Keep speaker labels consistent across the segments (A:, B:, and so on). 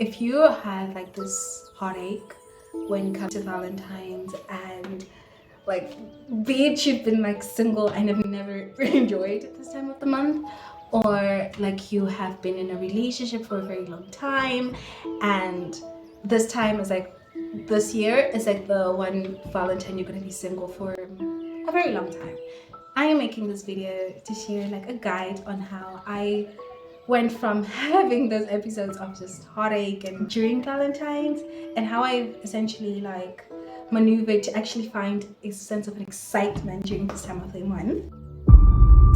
A: if you have like this heartache when it comes to Valentine's, and like be it you've been like single and have never enjoyed this time of the month, or like you have been in a relationship for a very long time and this time is like this year is like the one Valentine you're going to be single for a very long time. I am making this video to share like a guide on how I went from having those episodes of just heartache and during Valentine's, and how I essentially like maneuvered to actually find a sense of excitement during this time of the month.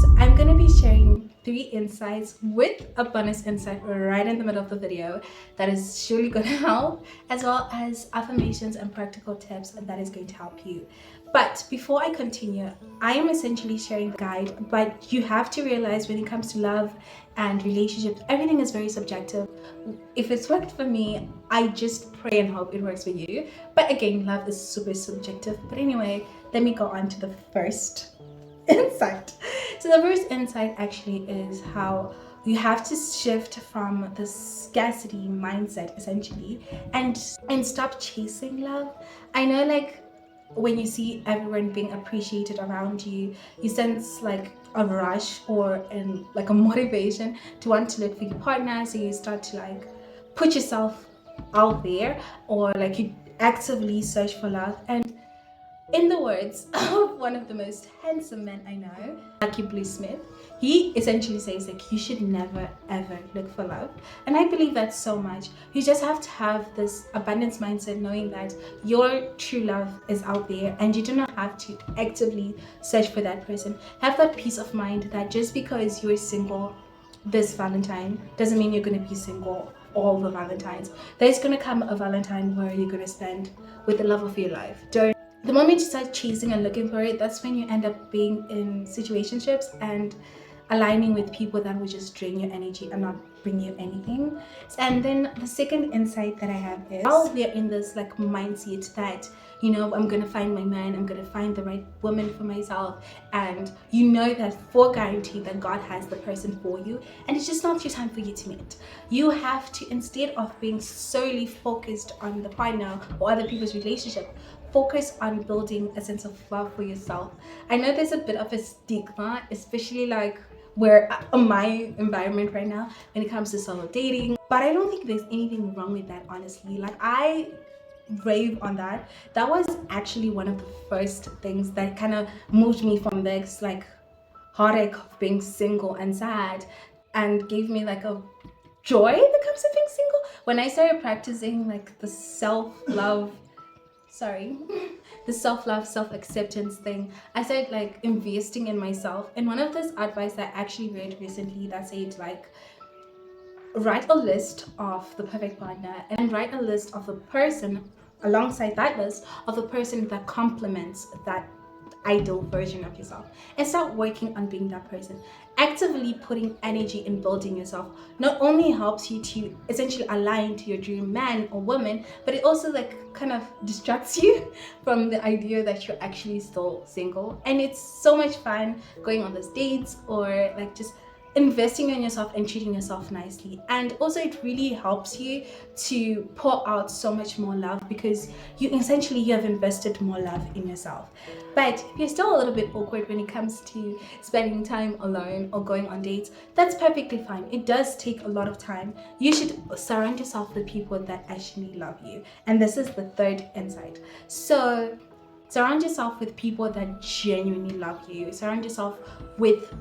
A: So I'm going to be sharing 3 insights with a bonus insight right in the middle of the video that is surely going to help, as well as affirmations and practical tips that is going to help you. But before I continue, I am essentially sharing the guide, but you have to realize when it comes to love and relationships, everything is very subjective. If it's worked for me, I just pray and hope it works for you. But again, love is super subjective. But anyway, let me go on to the first insight. So the first insight actually is how you have to shift from the scarcity mindset essentially and stop chasing love. I know, like, when you see everyone being appreciated around you, you sense like a rush or like a motivation to want to look for your partner, so you start to like put yourself out there, or like you actively search for love. And in the words of one of the most handsome men I know, Lucky Blue Smith, he essentially says like you should never ever look for love. And I believe that so much. You just have to have this abundance mindset, knowing that your true love is out there and you do not have to actively search for that person. Have that peace of mind that just because you're single this Valentine doesn't mean you're going to be single all the Valentines. There's going to come a Valentine where you're going to spend with the love of your life. The moment you start chasing and looking for it, that's when you end up being in situationships and aligning with people that will just drain your energy and not bring you anything. And then the second insight that I have is, while we're in this like mindset that, you know, I'm gonna find my man, I'm gonna find the right woman for myself, and you know that for guarantee that God has the person for you, and it's just not your time for you to meet. You have to, instead of being solely focused on the partner or other people's relationship, focus on building a sense of love for yourself. I know there's a bit of a stigma, especially like where in my environment right now when it comes to solo dating, but I don't think there's anything wrong with that, honestly. Like, I rave on that. That was actually one of the first things that kind of moved me from this like heartache of being single and sad, and gave me like a joy that comes to being single when I started practicing like the self-love the self-love, self-acceptance thing. I started like investing in myself, and one of this advice that I actually read recently that said like, write a list of the perfect partner and write a list of the person alongside that list of the person that complements that ideal version of yourself, and start working on being that person. Actively putting energy in building yourself not only helps you to essentially align to your dream man or woman, but it also like kind of distracts you from the idea that you're actually still single. And it's so much fun going on those dates, or like just investing in yourself and treating yourself nicely. And also it really helps you to pour out so much more love, because you have invested more love in yourself. But if you're still a little bit awkward when it comes to spending time alone or going on dates, that's perfectly fine. It does take a lot of time. You should surround yourself with people that actually love you. And this is the third insight. So surround yourself with people that genuinely love you. Surround yourself with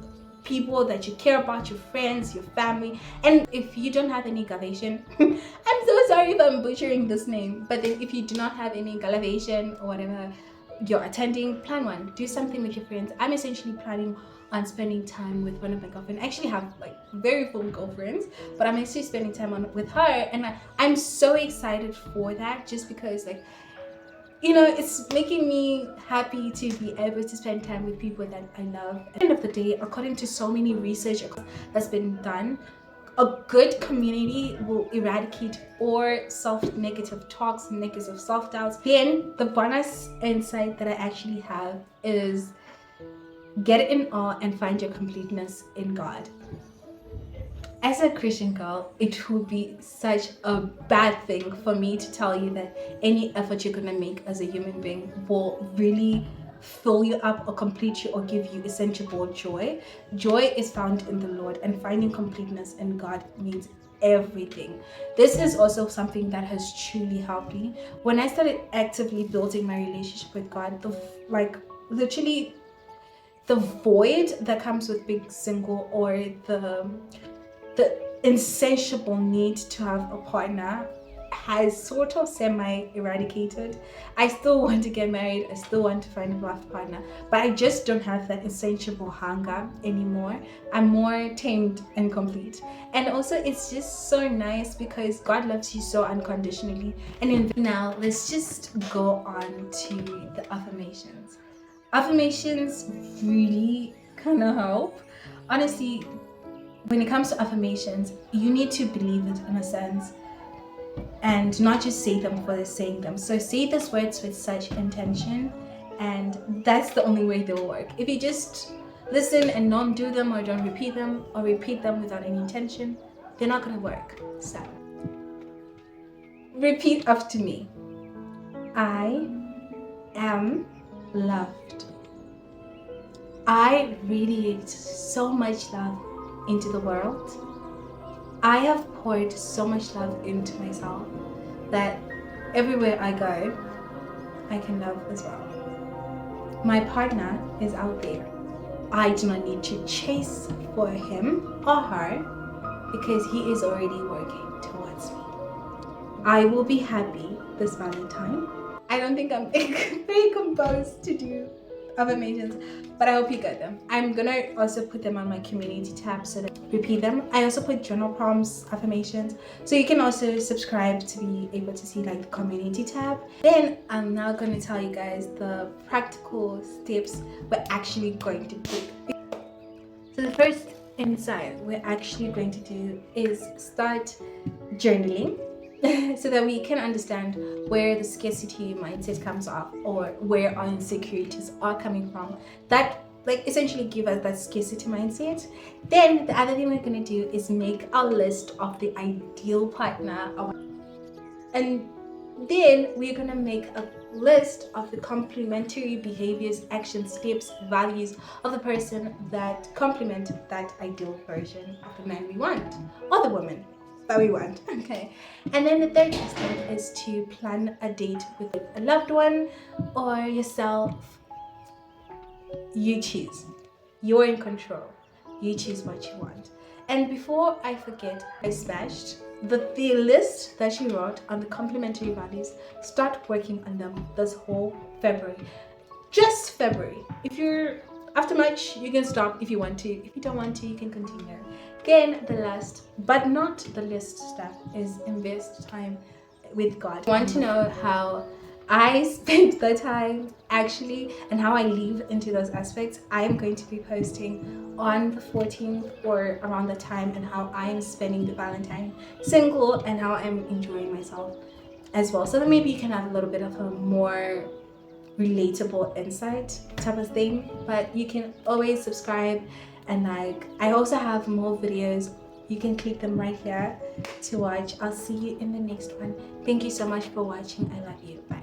A: people that you care about, your friends, your family. And if you don't have any Galatian, I'm so sorry if I'm butchering this name, but then if you do not have any Galatian or whatever you're attending, plan one. Do something with your friends. I'm essentially planning on spending time with one of my girlfriends. I actually have like very full girlfriends, but I'm actually spending time with her, and I'm so excited for that, just because like, you know, it's making me happy to be able to spend time with people that I love. At the end of the day, according to so many research that's been done, a good community will eradicate all negative talks, negative self-doubts. Then the bonus insight that I actually have is, get in awe and find your completeness in God. As a Christian girl, it would be such a bad thing for me to tell you that any effort you're gonna make as a human being will really fill you up or complete you or give you essential joy. Joy is found in the Lord, and finding completeness in God means everything. This is also something that has truly helped me when I started actively building my relationship with God. Literally the void that comes with being single, or the insatiable need to have a partner, has sort of semi-eradicated. I still want to get married, I still want to find a life partner, but I just don't have that insatiable hunger anymore. I'm more tamed and complete. And also it's just so nice because God loves you so unconditionally. Now let's just go on to the affirmations. Affirmations really kind of help. Honestly, when it comes to affirmations, you need to believe it in a sense and not just say them for the saying them. So say these words with such intention, and that's the only way they'll work. If you just listen and don't do them, or don't repeat them, or repeat them without any intention, they're not gonna work. So repeat after me. I am loved. I radiate so much love into the world. I have poured so much love into myself that everywhere I go, I can love as well. My partner is out there. I do not need to chase for him or her because he is already working towards me. I will be happy this Valentine. I don't think I'm very composed to do affirmations, but I hope you get them. I'm gonna also put them on my community tab so that repeat them. I also put journal prompts, affirmations, so you can also subscribe to be able to see like the community tab. Then I'm now going to tell you guys the practical steps we're actually going to do. So the first insight we're actually going to do is start journaling. So that we can understand where the scarcity mindset comes off, or where our insecurities are coming from, that like essentially give us that scarcity mindset. Then the other thing we're going to do is make a list of the ideal partner, and then we're going to make a list of the complementary behaviors, actions, steps, values of the person that complement that ideal version of the man we want, or the woman that we want. Okay. And then the third step is to plan a date with a loved one or yourself. You choose. You're in control. You choose what you want. And before I forget, I smashed the list that you wrote on the complementary values. Start working on them this whole February. Just February. If you're after March, you can stop if you want to. If you don't want to, you can continue. Again, the last but not the least step is invest time with God. Want to know how I spent the time actually and how I live into those aspects? I am going to be posting on the 14th or around the time, and how I am spending the Valentine single and how I'm enjoying myself as well. So that maybe you can have a little bit of a more relatable insight type of thing. But you can always subscribe, and like I also have more videos. You can click them right here to watch. I'll see you in the next one. Thank you so much for watching. I love you. Bye.